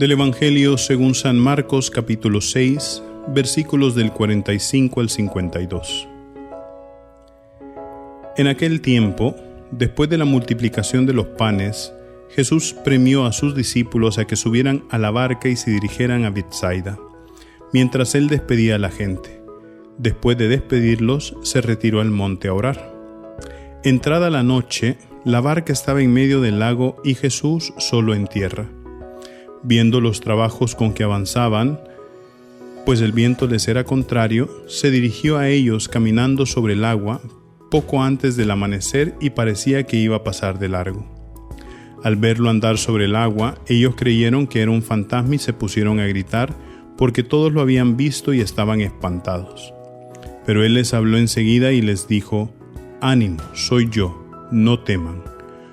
Del Evangelio según San Marcos capítulo 6, versículos del 45 al 52. En aquel tiempo, después de la multiplicación de los panes, Jesús premió a sus discípulos a que subieran a la barca y se dirigieran a Betsaida, mientras él despedía a la gente. Después de despedirlos, se retiró al monte a orar. Entrada la noche, la barca estaba en medio del lago y Jesús solo en tierra. Viendo los trabajos con que avanzaban, pues el viento les era contrario, se dirigió a ellos caminando sobre el agua poco antes del amanecer y parecía que iba a pasar de largo. Al verlo andar sobre el agua, ellos creyeron que era un fantasma y se pusieron a gritar, porque todos lo habían visto y estaban espantados. Pero él les habló enseguida y les dijo: «Ánimo, soy yo, no teman».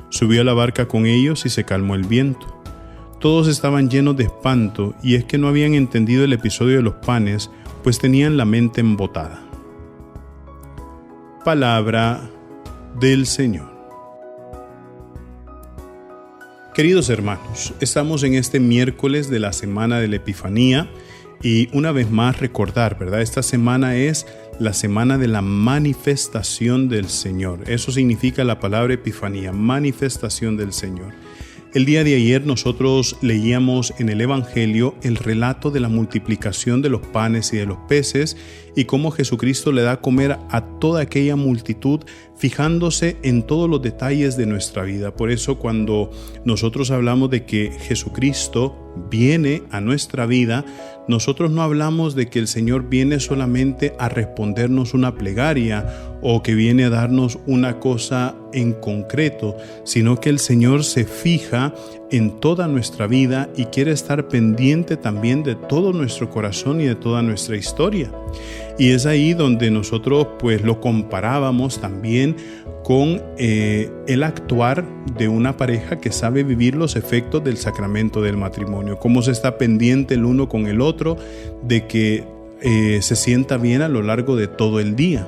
Subió a la barca con ellos y se calmó el viento. Todos estaban llenos de espanto, y es que no habían entendido el episodio de los panes, pues tenían la mente embotada. Palabra del Señor. Queridos hermanos, estamos en este miércoles de la semana de la Epifanía, y una vez más recordar, ¿verdad? Esta semana es la semana de la manifestación del Señor. Eso significa la palabra Epifanía, manifestación del Señor. El día de ayer nosotros leíamos en el Evangelio el relato de la multiplicación de los panes y de los peces y cómo Jesucristo le da a comer a toda aquella multitud, fijándose en todos los detalles de nuestra vida. Por eso cuando nosotros hablamos de que Jesucristo viene a nuestra vida, nosotros no hablamos de que el Señor viene solamente a respondernos una plegaria o que viene a darnos una cosa en concreto, sino que el Señor se fija en toda nuestra vida y quiere estar pendiente también de todo nuestro corazón y de toda nuestra historia. Y es ahí donde nosotros pues lo comparábamos también con el actuar de una pareja que sabe vivir los efectos del sacramento del matrimonio, cómo se está pendiente el uno con el otro de que se sienta bien a lo largo de todo el día.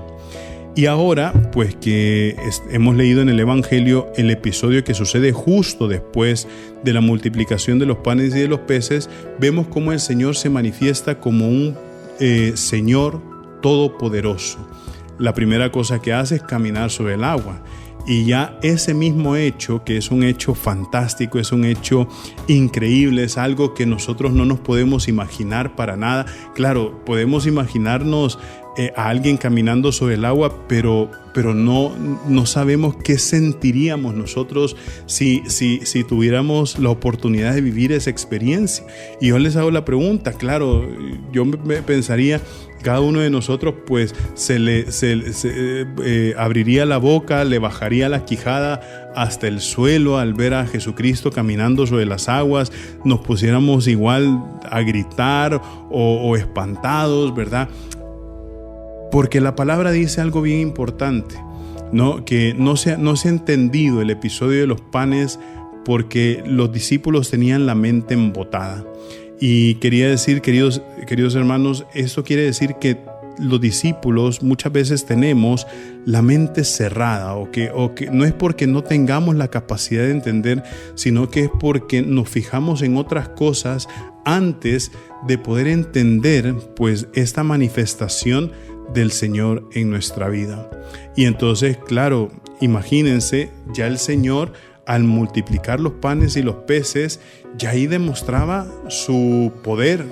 Y ahora, pues que hemos leído en el Evangelio el episodio que sucede justo después de la multiplicación de los panes y de los peces, vemos cómo el Señor se manifiesta como un Señor todopoderoso. La primera cosa que hace es caminar sobre el agua. Y ya ese mismo hecho, que es un hecho fantástico, es un hecho increíble, es algo que nosotros no nos podemos imaginar para nada. Claro, podemos imaginarnos a alguien caminando sobre el agua, pero no sabemos qué sentiríamos nosotros si tuviéramos la oportunidad de vivir esa experiencia. Y yo les hago la pregunta, claro, yo me pensaría, cada uno de nosotros pues se abriría la boca, le bajaría la quijada hasta el suelo al ver a Jesucristo caminando sobre las aguas, nos pusiéramos igual a gritar o espantados, ¿verdad? Porque la palabra dice algo bien importante, ¿no? Que no se ha entendido el episodio de los panes porque los discípulos tenían la mente embotada. Y quería decir, queridos hermanos, esto quiere decir que los discípulos muchas veces tenemos la mente cerrada o que no es porque no tengamos la capacidad de entender, sino que es porque nos fijamos en otras cosas antes de poder entender pues esta manifestación del Señor en nuestra vida. Y entonces, claro, imagínense, ya el Señor al multiplicar los panes y los peces, ya ahí demostraba su poder,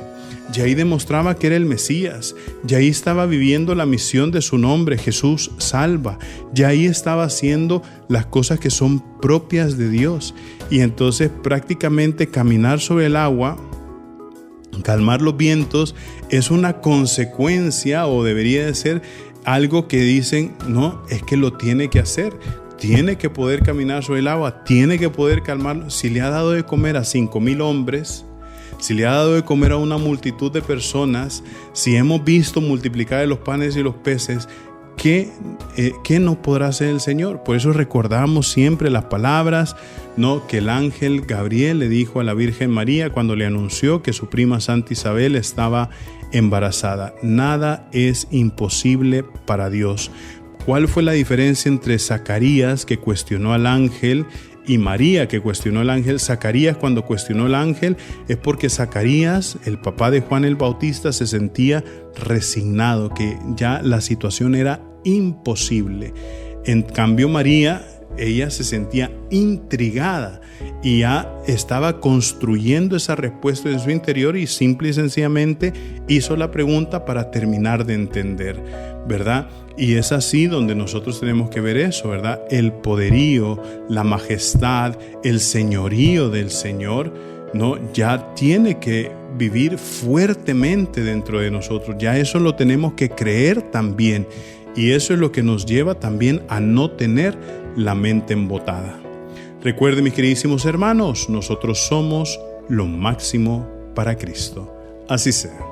ya ahí demostraba que era el Mesías, ya ahí estaba viviendo la misión de su nombre, Jesús salva, ya ahí estaba haciendo las cosas que son propias de Dios. Y entonces prácticamente caminar sobre el agua, calmar los vientos, es una consecuencia o debería de ser algo que dicen, no, es que lo tiene que hacer. Tiene que poder caminar sobre el agua, tiene que poder calmarlo. Si le ha dado de comer a 5,000 hombres, si le ha dado de comer a una multitud de personas, si hemos visto multiplicar los panes y los peces, ¿qué no podrá hacer el Señor? Por eso recordamos siempre las palabras, ¿no?, que el ángel Gabriel le dijo a la Virgen María cuando le anunció que su prima Santa Isabel estaba embarazada. Nada es imposible para Dios. ¿Cuál fue la diferencia entre Zacarías, que cuestionó al ángel, y María que cuestionó el ángel. Zacarías, cuando cuestionó el ángel, es porque Zacarías, el papá de Juan el Bautista, se sentía resignado, que ya la situación era imposible. En cambio María, ella se sentía intrigada y ya estaba construyendo esa respuesta en su interior y simple y sencillamente hizo la pregunta para terminar de entender, ¿verdad? Y es así donde nosotros tenemos que ver eso, ¿verdad? El poderío, la majestad, el señorío del Señor, ¿no? Ya tiene que vivir fuertemente dentro de nosotros. Ya eso lo tenemos que creer también. Y eso es lo que nos lleva también a no tener la mente embotada. Recuerden, mis queridísimos hermanos, nosotros somos lo máximo para Cristo. Así sea.